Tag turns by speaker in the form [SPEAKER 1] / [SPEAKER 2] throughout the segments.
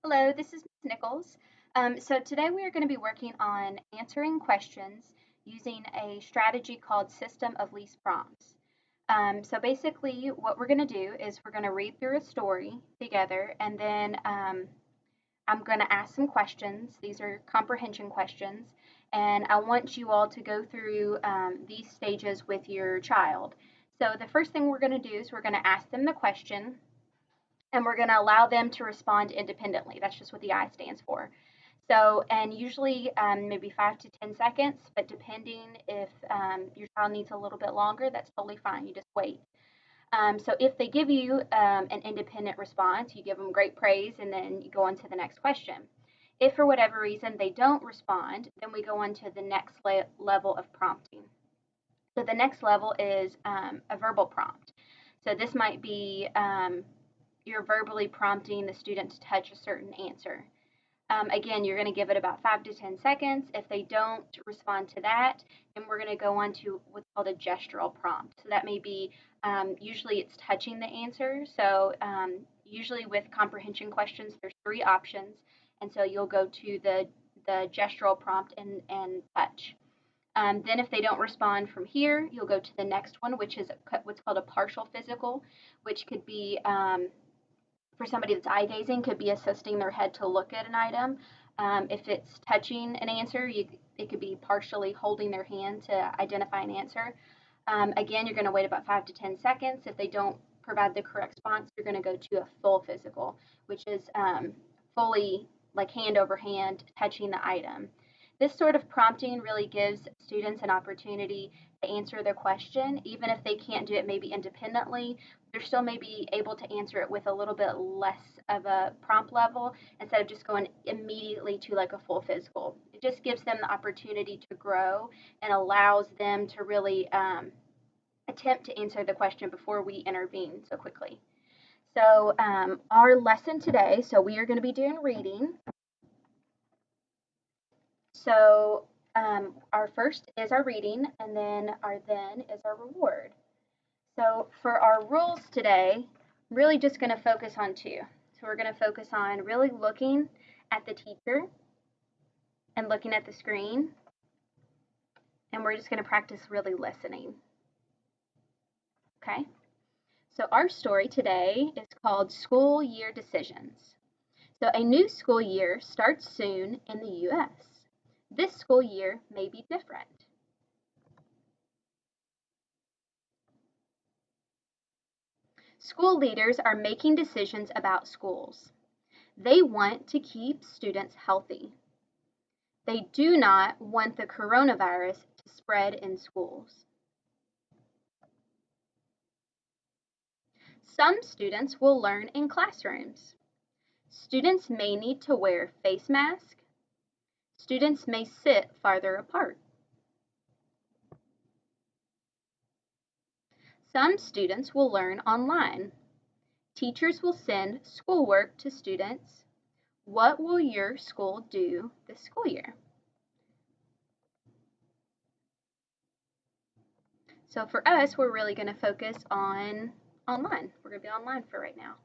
[SPEAKER 1] Hello, this is Ms. Nichols. So today we are going to be working on answering questions using a strategy called System of Least Prompts. So basically what we're going to do is we're going to read through a story together, and then I'm going to ask some questions. These are comprehension questions, and I want you all to go through these stages with your child. So the first thing we're going to do is we're going to ask them the question, and we're going to allow them to respond independently. That's just what the I stands for. So, and usually maybe 5 to 10 seconds, but depending if your child needs a little bit longer, that's totally fine. You just wait. So if they give you an independent response, you give them great praise, and then you go on to the next question. If for whatever reason they don't respond, then we go on to the next level of prompting. So the next level is a verbal prompt. So this might be you're verbally prompting the student to touch a certain answer. Again, you're going to give it about 5 to 10 seconds. If they don't respond to that, then we're going to go on to what's called a gestural prompt. So that may be, usually it's touching the answer. So usually with comprehension questions, there's 3 options. And so you'll go to the gestural prompt and touch. Then if they don't respond from here, you'll go to the next one, which is what's called a partial physical, which could be for somebody that's eye gazing, could be assisting their head to look at an item. If it's touching an answer, it could be partially holding their hand to identify an answer. Again, you're going to wait about 5 to 10 seconds. If they don't provide the correct response, you're going to go to a full physical, which is fully like hand over hand touching the item. This sort of prompting really gives students an opportunity to answer their question, even if they can't do it maybe independently. They're still maybe able to answer it with a little bit less of a prompt level instead of just going immediately to like a full physical. It just gives them the opportunity to grow and allows them to really attempt to answer the question before we intervene so quickly. So our lesson today, so we are going to be doing reading. So our first is our reading, and then our then is our reward. So for our rules today, I'm really just going to focus on 2. So we're going to focus on really looking at the teacher and looking at the screen, and we're just going to practice really listening. Okay? So our story today is called School Year Decisions. So a new school year starts soon in the U.S. This school year may be different. School leaders are making decisions about schools. They want to keep students healthy. They do not want the coronavirus to spread in schools. Some students will learn in classrooms. Students may need to wear face masks. Students may sit farther apart. Some students will learn online. Teachers will send schoolwork to students. What will your school do this school year? So for us, we're really going to focus on online. We're going to be online for right now.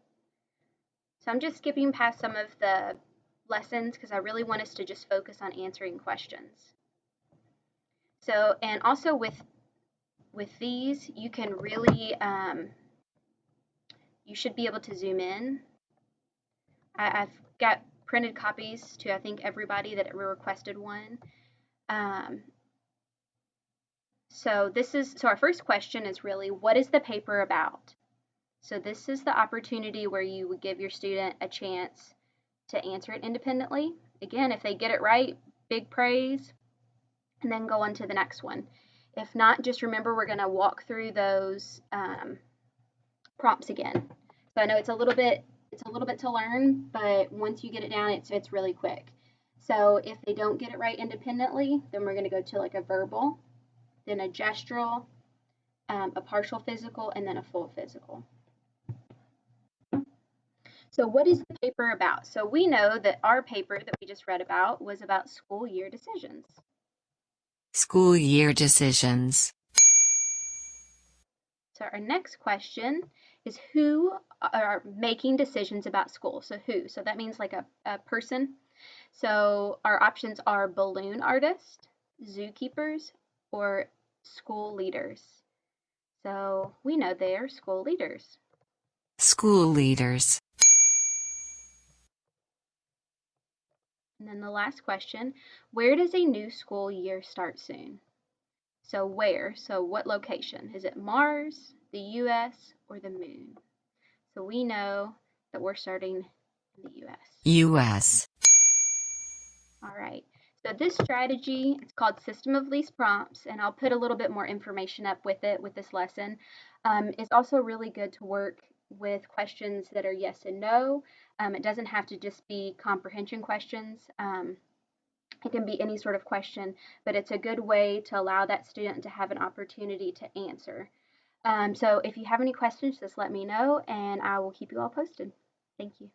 [SPEAKER 1] So I'm just skipping past some of the lessons because I really want us to just focus on answering questions. So, and also with these, you can really, you should be able to zoom in. I've got printed copies to, I think, everybody that requested one. So our first question is really, what is the paper about? So this is the opportunity where you would give your student a chance to answer it independently. Again, if they get it right, big praise, and then go on to the next one. If not, just remember we're going to walk through those prompts again. So I know it's a little bit to learn, but once you get it down, it's really quick. So if they don't get it right independently, then we're going to go to like a verbal, then a gestural, a partial physical, and then a full physical. So what is the paper about? So we know that our paper that we just read about was about school year decisions.
[SPEAKER 2] School year decisions.
[SPEAKER 1] So our next question is who are making decisions about school. So who? So that means like a person. So our options are balloon artists, zookeepers, or school leaders. So we know they are school leaders.
[SPEAKER 2] School leaders.
[SPEAKER 1] And then the last question, where does a new school year start soon? So where? So what location? Is it Mars, the US, or the moon? So we know that we're starting in the US.
[SPEAKER 2] US.
[SPEAKER 1] All right. So this strategy, it's called System of Least Prompts, and I'll put a little bit more information up with it with this lesson. It's also really good to work with questions that are yes and no. It doesn't have to just be comprehension questions. It can be any sort of question, but it's a good way to allow that student to have an opportunity to answer. So if you have any questions, just let me know, and I will keep you all posted. Thank you.